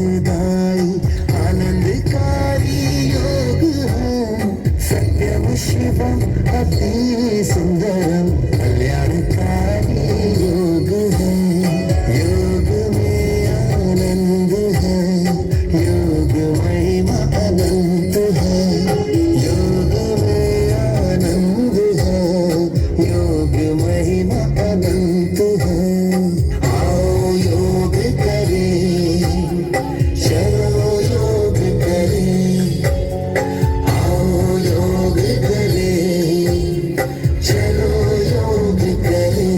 सुखदाई आनंदकारी योग है। सत्यम शिवम अति सुंदरम कल्याणकारी योग है। योग में आनंद है, योग महिमा अनंत है। योग में आनंद है, योग महिमा अनंत है। आओ योग करें, चलो योग करें। आओ योग करें, चलो योग करें।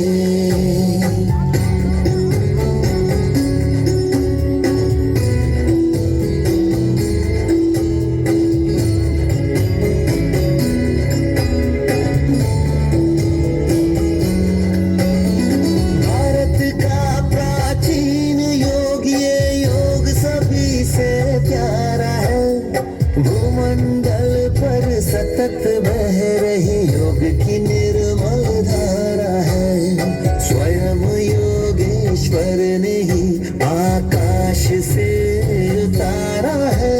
भारत का प्राचीन योग, ये योग सभी से प्यारा है। भूमंडल पर सतत बह रही योग की निर्मल धारा है। स्वयं योगेश्वर ने ही आकाश से उतारा है।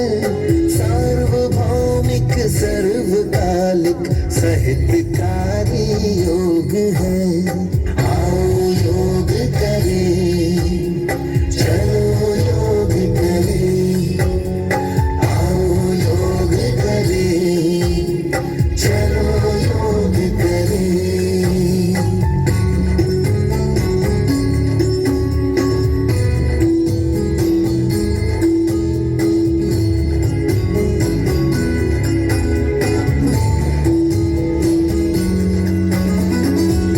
सार्वभौमिक सर्वकालिक साहित्यकारी योग है। आओ योग करें, चलो योग करें। आओ योग करें, चलो योग करें।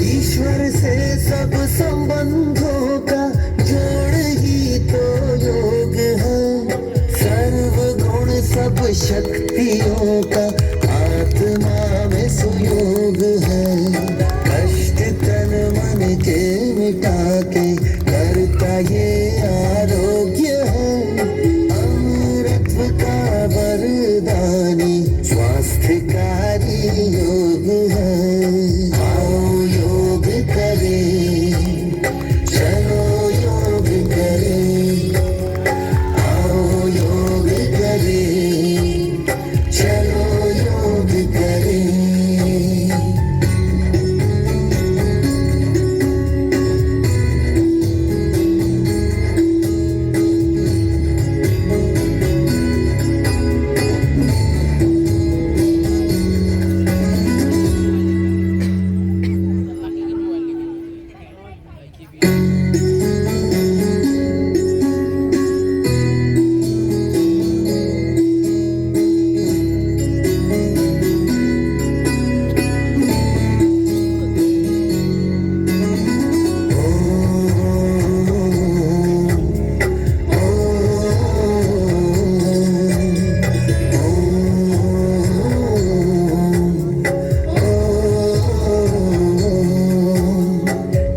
ईश्वर से सब संबंधों का जोड़ ही तो योग है। सर्व गुण सब शक्तियों का आत्मा में सुयोग है। कष्ट तन मन के मिटा के करता ये आरोग्य है। अमृतत्व का वरदानी स्वास्थ्यकारी योग है। आओ योग करें, चलो योग करें। आओ योग करें, चलो योग करें।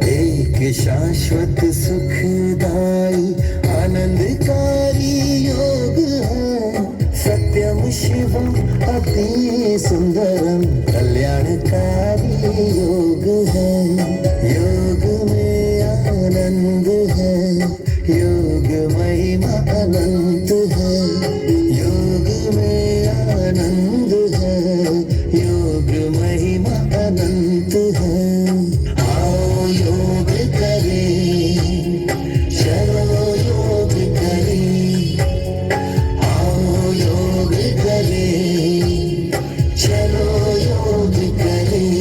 एक शाश्वत सुखदाई आनंदकारी योग है। सत्यम शिवम अति सुंदरम कल्याणकारी योग है। योग में आनंद है, योग महिमा अनंत है। योग में आनंद है, योग महिमा अनंत है। आओ योग करें, चलो योग करें। आओ योग करें, चलो योग करें।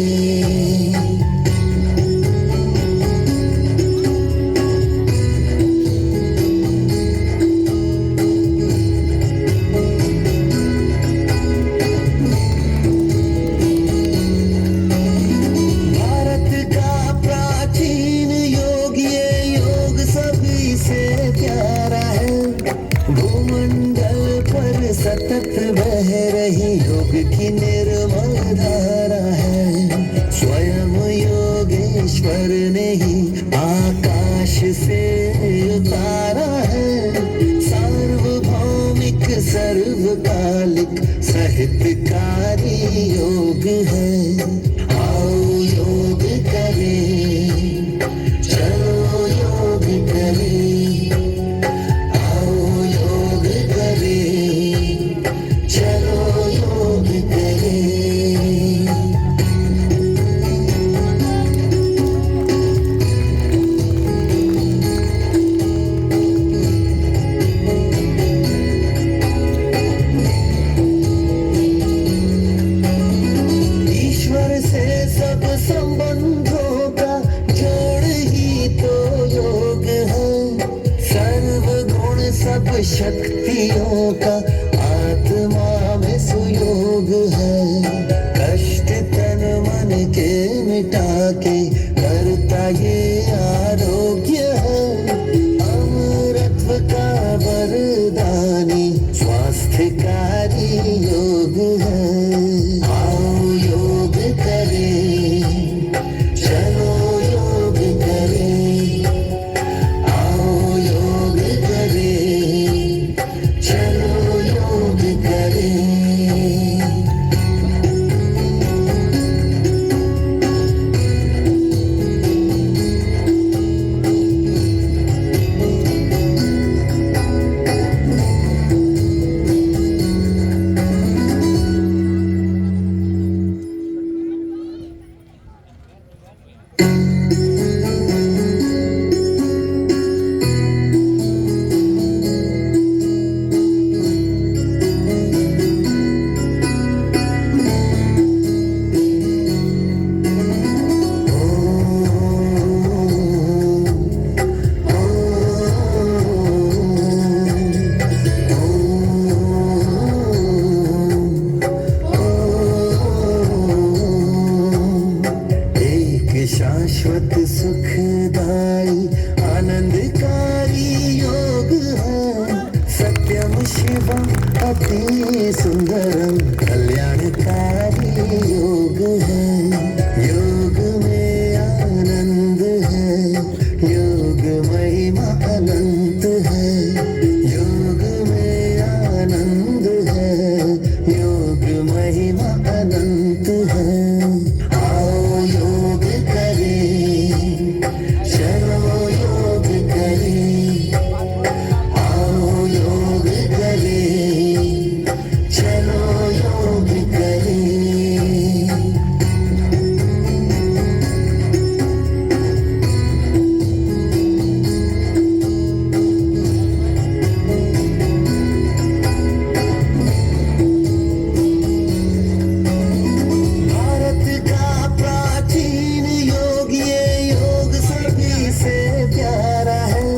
भारत का प्राचीन योग, ये योग सभी से प्यारा है। भूमंडल पर सतत बह रही योग की निर्मल धारा है। स्वयं योगेश्वर ने ही आकाश से उतारा है। सार्वभौमिक सर्वकालिक साहित्यकारी योग है। आओ योग करें, चलो योग करें। आओ योग शक्तियों का आत्मा में सुयोग है। कष्ट तन मन के मिटा के करता ये आरोग्य है। अमरत्व का वरदानी स्वास्थ्यकारी योग है। आओ योग करें, चलो योग करें। आओ योग करें, चलो योग करें। शाश्वत सुखदाई आनंदकारी योग है। सत्यम शिवम अति सुंदरम कल्याणकारी योग है। योग में आनंद है, योग महिमा अनंत है। योग में आनंद है, योग महिमा अनंत है। आओ योग करें, चलो योग करें। आओ योग करें, चलो योग करें। भारत का प्राचीन योग, ये योग सभी से प्यारा है।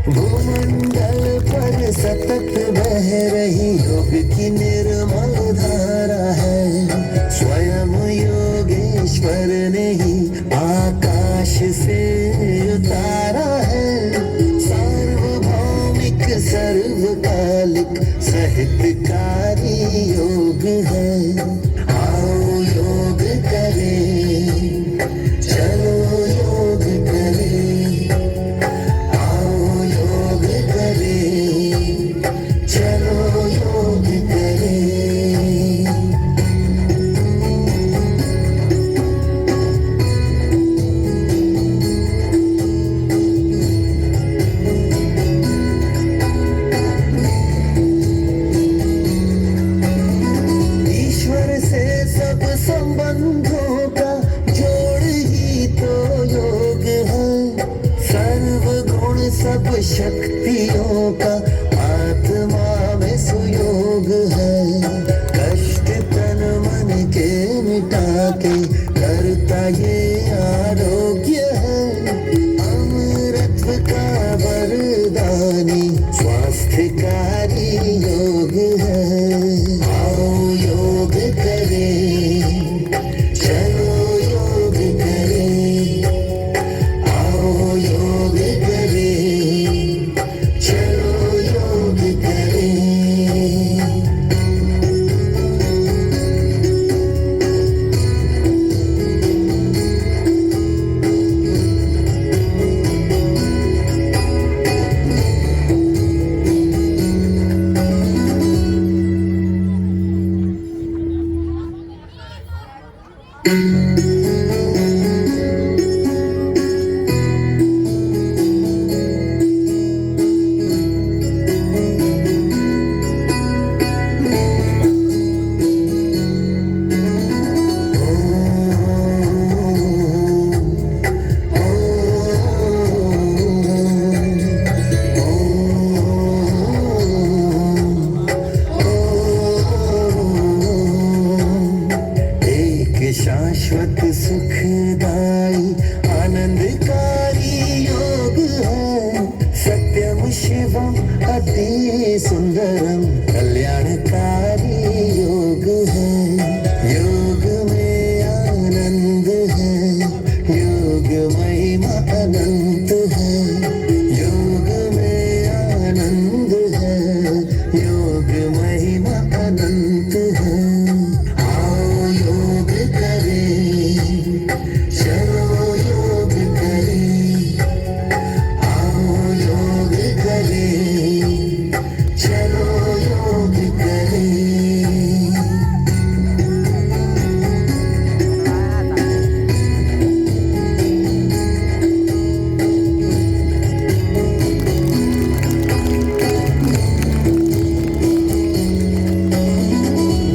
भूमंडल पर सतत बह रही योग की निर्मल धारा है। स्वयं योगेश्वर ने ही आकाश से उतारा है। सार्वभौमिक सर्वकालिक साहित्यकारी योग है। आओ योग करें, चलो योग करें। आओ योग करें, चलो योग करें। ईश्वर से सब संबंधों का जोड़ ही तो योग है। सर्व गुण सब शक्तियों का आत्मा में सुयोग है। कष्ट तन मन के मिटा के करता ये आरोग्य है। अमरत्व का वरदानी स्वास्थ्यकारी योग है। आओ योग करें, चलो योग करें। आओ योग करें, चलो योग करें। सुंदरम कल्याणकारी योग है। योग में आनंद है, योग महिमा अनंत है। योग में आनंद है, योग महिमा अनंत है। आओ योग करें, चलो योग करें। आओ योग करें, चलो योग करें।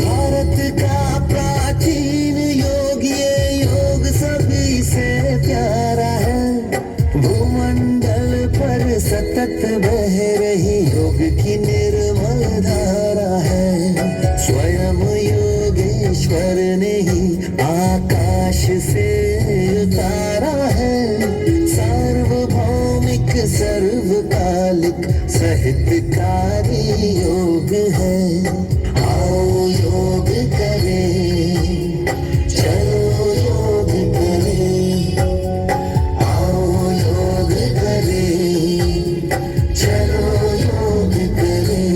भारत का प्राचीन योग, ये योग सभी से प्यारा है। भूमंडल पर सतत बह रही योग की निर्मल धारा है। स्वयं योगेश्वर ने ही आकाश से उतारा है। सार्वभौमिक सर्वकालिक साहित्यकारी योग है। आओ योग करें, चलो योग करें। आओ योग करें, चलो योग करें।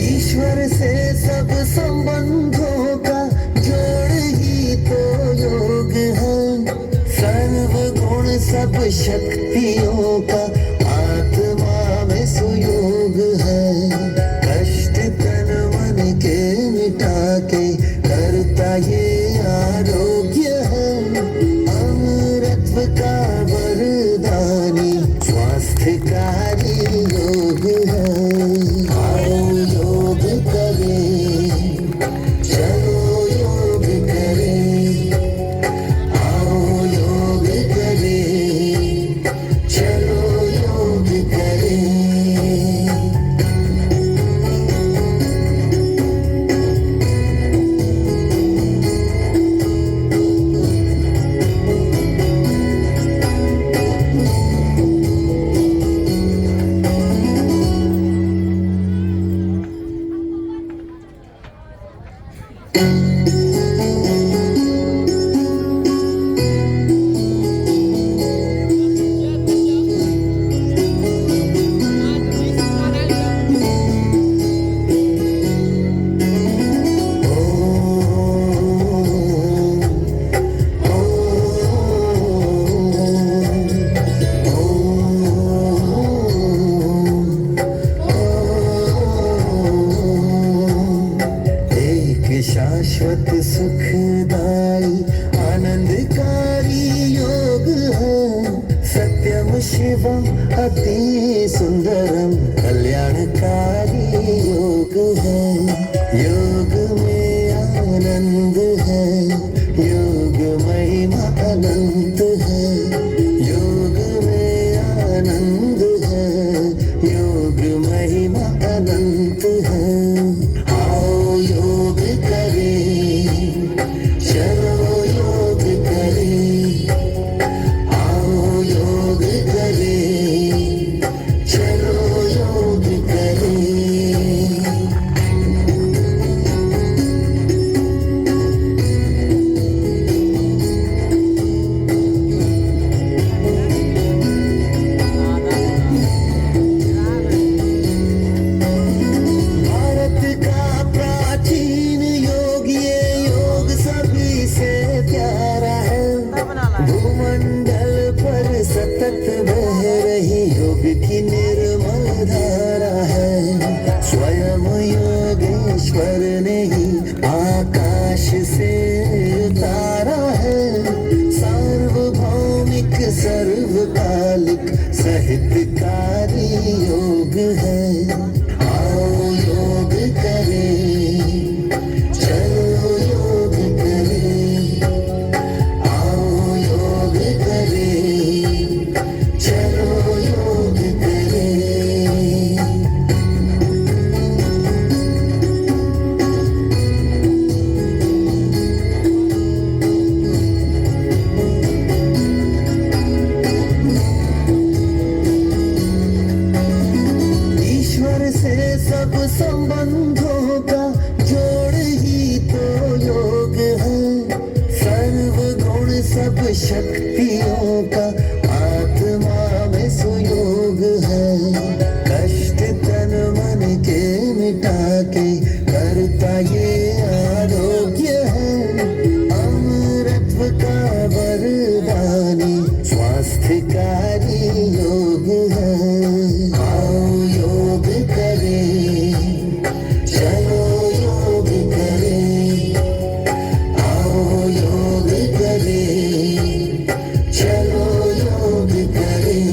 ईश्वर से सब संबंधों का जोड़ ही तो योग है। सर्वगुण सब शक्तियों का आत्मा में सुयोग है। कष्ट तन मन के मिटा के करता ये आरोग्य है। अमृतत्व का वरदानी स्वास्थ्यकारी योग है। आओ योग करें, चलो योग करें। आओ योग करें, चलो योग करें। एक शाश्वत सुखदाई आनंदकारी योग है। सत्यम शिवम अति सुंदरम कल्याणकारी योग है। योग में आनंद है, योग महिमा अनंत है। योग में आनंद है, योग महिमा अनंत है। आओ योग करें, चलो योग करें। आओ योग करें, चलो योग करें। भारत का प्राचीन योग, ये योग सभी से प्यारा है। भूमंडल पर सतत बह रही योग की निर्मल धारा है। स्वयं योगेश्वर ने ही आकाश से उतारा है। सार्वभौमिक सर्वकालिक साहित्यकारी योग है। आओ योग करें, चलो योग करें। आओ योग करें, चलो योग करें। संबंधों का जोड़ ही तो योग है। सर्व गुण सब शक्तियों का आत्मा में सुयोग है। कष्ट तन मन के मिटा के करता ये आरोग्य है। अमृतत्व का वरदानी स्वास्थ्यकारी योग है। आओ योग करें, चलो योग करें। आओ योग करें, चलो योग करें।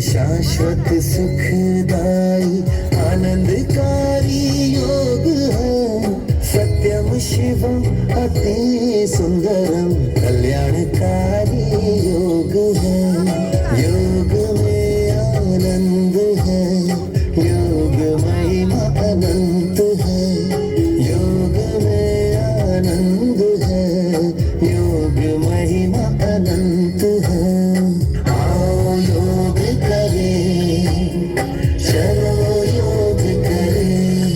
शाश्वत सुखदाई आनंदकारी योग है। सत्यम शिवम अति सुंदरम कल्याणकारी योग है। योग में आनंद है, योग महिमा अनंत है। योग में आनंद है, योग महिमा अनंत है। आओ योग करें, चलो योग करें।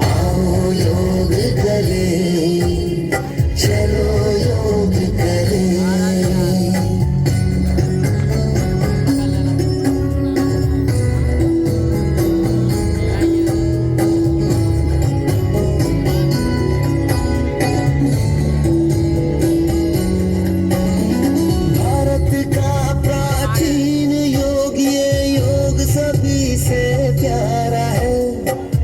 आओ योग करें, चलो योग करें। भारत का प्राचीन योग, ये योग सभी से प्यारा है।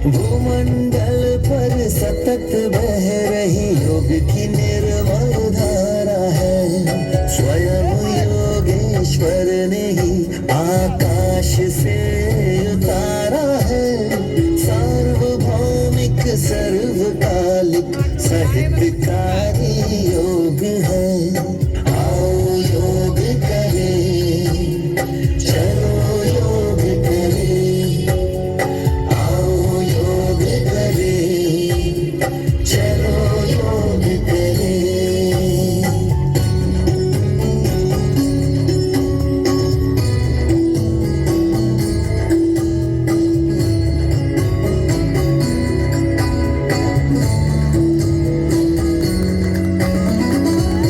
भूमंडल पर सतत बह रही योग की निर्मल धारा है। स्वयं योगेश्वर ने ही आकाश से उतारा है। सार्वभौमिक सर्वकालिक साहित्यकारी योग है। आओ योग करें, चलो योग करें। आओ योग करें, चलो योग करें।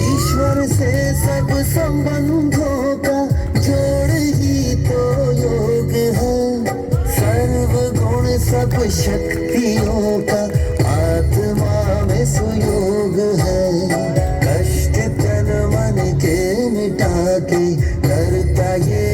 ईश्वर से सब संबंधों का जोड़ ही तो योग है। सर्व गुण सब शक्तियों का आत्मा में सुयोग है। कष्ट तन मन के मिटा के करता ये